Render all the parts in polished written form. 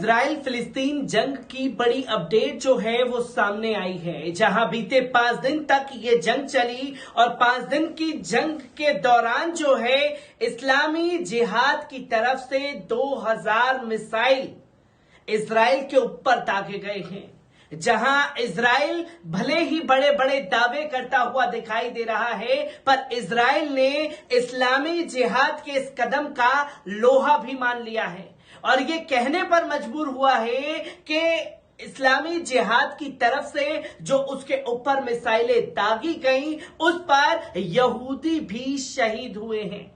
Israel फिलिस्तीन जंग की बड़ी अपडेट जो है वो सामने आई है, जहां बीते 5 दिन तक ये जंग चली और 5 दिन की जंग के दौरान जो है इस्लामी जिहाद की तरफ से 2000 मिसाइल इजराइल के ऊपर दागे गए हैं। जहां इजराइल भले ही बड़े बड़े दावे करता हुआ दिखाई दे रहा है, पर इजराइल ने इस्लामी जिहाद के इस कदम का लोहा भी मान लिया है और ये कहने पर मजबूर हुआ है कि इस्लामी जिहाद की तरफ से जो उसके ऊपर मिसाइलें दागी गई उस पर यहूदी भी शहीद हुए हैं,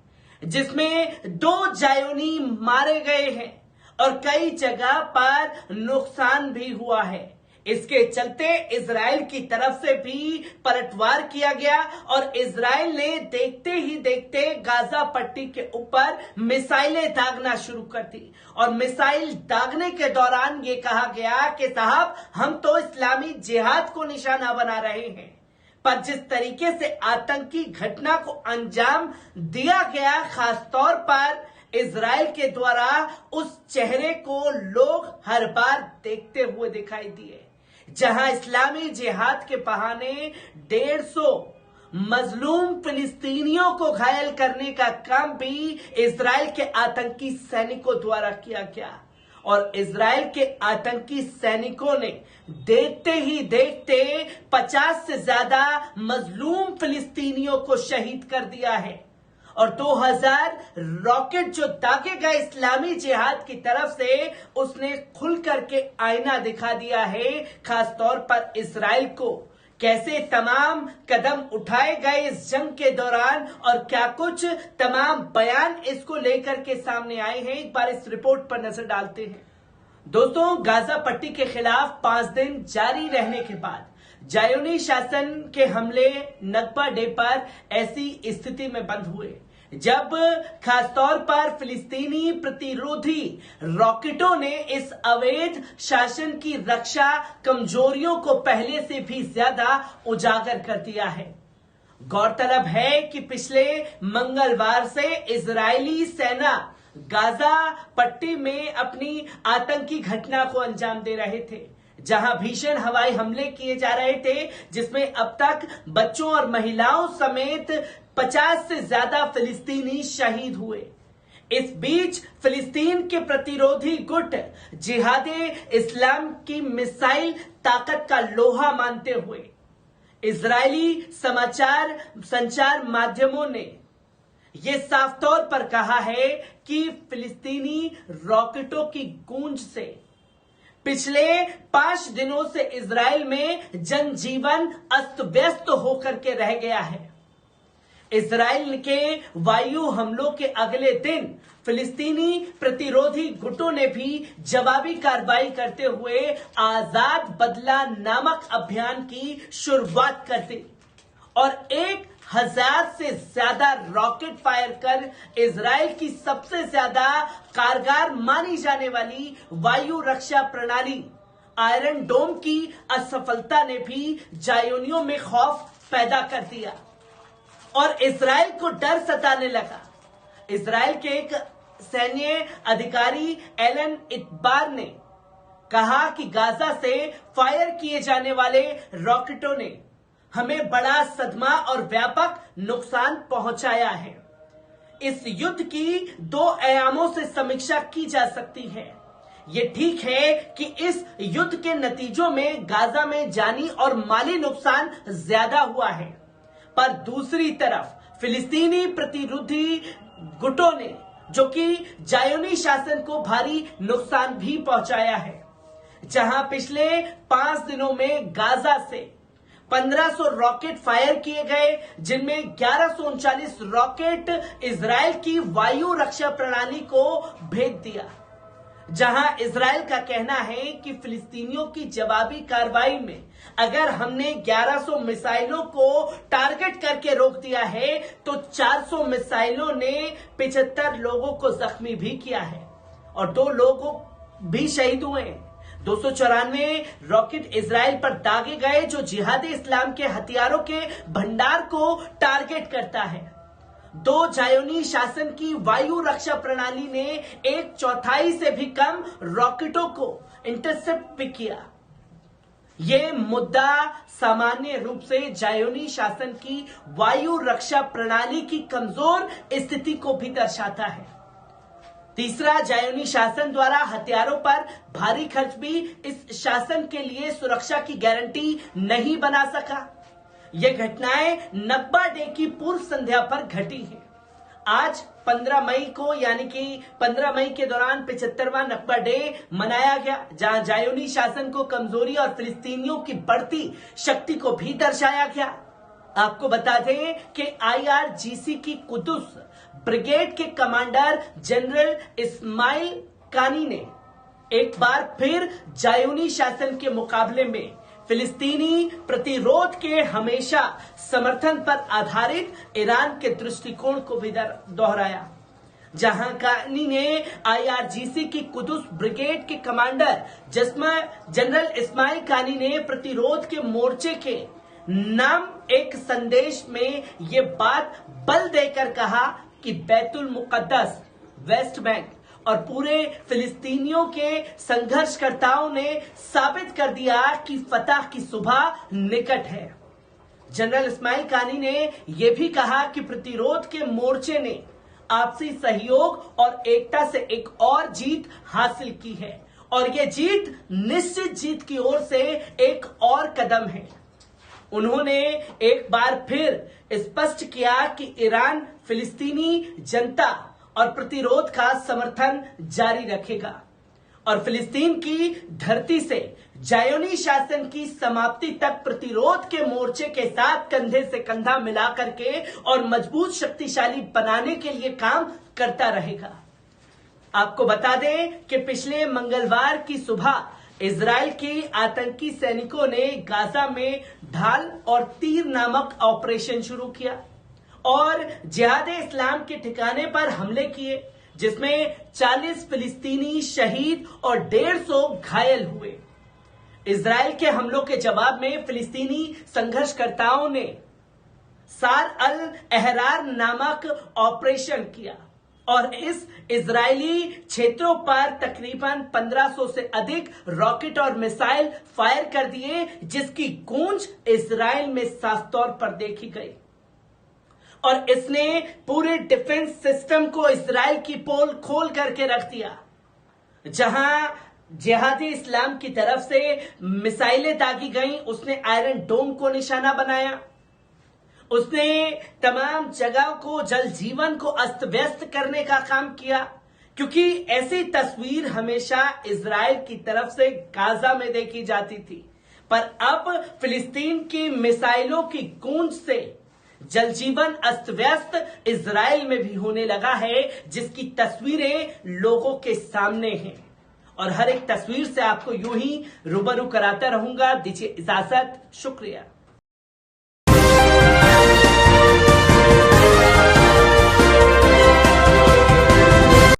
जिसमें 2 जायोनी मारे गए हैं और कई जगह पर नुकसान भी हुआ है। इसके चलते इजराइल की तरफ से भी पलटवार किया गया और इजराइल ने देखते ही देखते गाजा पट्टी के ऊपर मिसाइलें दागना शुरू कर दी और मिसाइल दागने के दौरान ये कहा गया कि साहब हम तो इस्लामी जिहाद को निशाना बना रहे हैं, पर जिस तरीके से आतंकी घटना को अंजाम दिया गया, खासतौर पर इजराइल के द्वारा, उस चेहरे को लोग हर बार देखते हुए दिखाई दिए, जहां इस्लामी जिहाद के बहाने 150 मजलूम फिलिस्तीनियों को घायल करने का काम भी इजराइल के आतंकी सैनिकों द्वारा किया गया और इजराइल के आतंकी सैनिकों ने देखते ही देखते 50 से ज्यादा मजलूम फिलिस्तीनियों को शहीद कर दिया है और 2000 रॉकेट जो दागे गए इस्लामी जिहाद की तरफ से, उसने खुल करके आईना दिखा दिया है, खासतौर पर इजराइल को कैसे तमाम कदम उठाए गए इस जंग के दौरान और क्या कुछ तमाम बयान इसको लेकर के सामने आए हैं। एक बार इस रिपोर्ट पर नजर डालते हैं। दोस्तों, गाजा पट्टी के खिलाफ 5 दिन जारी रहने के बाद जायोनी शासन के हमले नक्बा डे पर ऐसी स्थिति में बंद हुए जब खासतौर पर फिलिस्तीनी प्रतिरोधी रॉकेटों ने इस अवैध शासन की रक्षा कमजोरियों को पहले से भी ज्यादा उजागर कर दिया है। गौरतलब है कि पिछले मंगलवार से इजरायली सेना गाजा पट्टी में अपनी आतंकी घटना को अंजाम दे रहे थे, जहां भीषण हवाई हमले किए जा रहे थे, जिसमें अब तक बच्चों और महिलाओं समेत 50 से ज्यादा फिलिस्तीनी शहीद हुए। इस बीच फिलिस्तीन के प्रतिरोधी गुट जिहादे इस्लाम की मिसाइल ताकत का लोहा मानते हुए इजरायली संचार माध्यमों ने यह साफ तौर पर कहा है कि फिलिस्तीनी रॉकेटों की गूंज से पिछले 5 दिनों से इजराइल में जनजीवन अस्त व्यस्त होकर के रह गया है। इजराइल के वायु हमलों के अगले दिन फिलिस्तीनी प्रतिरोधी गुटों ने भी जवाबी कार्रवाई करते हुए आजाद बदला नामक अभियान की शुरुआत कर दी और 1000 से ज्यादा रॉकेट फायर कर इजराइल की सबसे ज्यादा कारगर मानी जाने वाली वायु रक्षा प्रणाली आयरन डोम की असफलता ने भी जायोनियों में खौफ पैदा कर दिया और इजराइल को डर सताने लगा। इजराइल के एक सैन्य अधिकारी एलन इतबार ने कहा कि गाजा से फायर किए जाने वाले रॉकेटों ने हमें बड़ा सदमा और व्यापक नुकसान पहुंचाया है। इस युद्ध की 2 आयामों से समीक्षा की जा सकती है। ये ठीक है कि इस युद्ध के नतीजों में गाजा में जानी और माली नुकसान ज्यादा हुआ है, पर दूसरी तरफ फिलिस्तीनी प्रतिरोधी गुटों ने, जो कि जायोनी शासन को भारी नुकसान भी पहुंचाया है, जहां पिछले 5 दिनों में गाजा से 1500 रॉकेट फायर किए गए, जिनमें 1139 रॉकेट इजराइल की वायु रक्षा प्रणाली को भेज दिया, जहां इजराइल का कहना है कि फिलिस्तीनियों की जवाबी कार्रवाई में अगर हमने 1100 मिसाइलों को टारगेट करके रोक दिया है तो 400 मिसाइलों ने 75 लोगों को जख्मी भी किया है और 2 लोग भी शहीद हुए हैं। 294 रॉकेट इजराइल पर दागे गए, जो जिहाद इस्लाम के हथियारों के भंडार को टारगेट करता है। दो जायोनी शासन की वायु रक्षा प्रणाली ने 1/4 से भी कम रॉकेटों को इंटरसेप्ट भी किया। यह मुद्दा सामान्य रूप से जायोनी शासन की वायु रक्षा प्रणाली की कमजोर स्थिति को भी दर्शाता है। तीसरा, जायोनी शासन द्वारा हथियारों पर भारी खर्च भी इस शासन के लिए सुरक्षा की गारंटी नहीं बना सका। ये घटनाएं नक्बा डे की पूर्व संध्या पर घटी हैं। आज 15 मई को, यानी कि 15 मई के दौरान 75वां नक्बा डे मनाया गया, जहां जायोनी शासन को कमजोरी और फिलिस्तीनियों की बढ़ती शक्ति को भी दर्शाया गया। आपको बता दें कि IRGC की कुदस ब्रिगेड के कमांडर जनरल इस्माइल कानी ने एक बार फिर जायोनी शासन के मुकाबले में फिलिस्तीनी प्रतिरोध के हमेशा समर्थन पर आधारित ईरान के दृष्टिकोण को भी दोहराया। जहां कानी ने IRGC की कुदस ब्रिगेड के कमांडर जनरल इस्माइल कानी ने प्रतिरोध के मोर्चे के नाम एक संदेश में ये बात बल देकर कहा कि बैतुल मुकद्दस, वेस्ट बैंक और पूरे फिलिस्तीनियों के संघर्षकर्ताओं ने साबित कर दिया कि फतह की सुबह निकट है। जनरल इस्माइल कानी ने यह भी कहा कि प्रतिरोध के मोर्चे ने आपसी सहयोग और एकता से एक और जीत हासिल की है और यह जीत निश्चित जीत की ओर से एक और कदम है। उन्होंने एक बार फिर स्पष्ट किया कि ईरान फिलिस्तीनी जनता और प्रतिरोध का समर्थन जारी रखेगा और फिलिस्तीन की धरती से जायोनी शासन की समाप्ति तक प्रतिरोध के मोर्चे के साथ कंधे से कंधा मिलाकर के और मजबूत शक्तिशाली बनाने के लिए काम करता रहेगा। आपको बता दें कि पिछले मंगलवार की सुबह इजराइल के आतंकी सैनिकों ने गाजा में ढाल और तीर नामक ऑपरेशन शुरू किया और जिहादे इस्लाम के ठिकाने पर हमले किए, जिसमें 40 फिलिस्तीनी शहीद और 150 घायल हुए। इजराइल के हमलों के जवाब में फिलिस्तीनी संघर्षकर्ताओं ने सार अल अहरार नामक ऑपरेशन किया और इस इजरायली क्षेत्रों पर तकरीबन 1500 से अधिक रॉकेट और मिसाइल फायर कर दिए, जिसकी गूंज इजराइल में साफ तौर पर देखी गई और इसने पूरे डिफेंस सिस्टम को इजराइल की पोल खोल करके रख दिया। जहां जिहादी इस्लाम की तरफ से मिसाइलें दागी गईं, उसने आयरन डोम को निशाना बनाया। उसने तमाम जगह को, जल जीवन को अस्त व्यस्त करने का काम किया, क्योंकि ऐसी तस्वीर हमेशा इजराइल की तरफ से गाजा में देखी जाती थी। पर अब फिलिस्तीन की मिसाइलों की गूंज से जल जीवन अस्त व्यस्त इजराइल में भी होने लगा है, जिसकी तस्वीरें लोगों के सामने हैं और हर एक तस्वीर से आपको यूं ही रूबरू कराता रहूंगा। दीजिए इजाजत, शुक्रिया।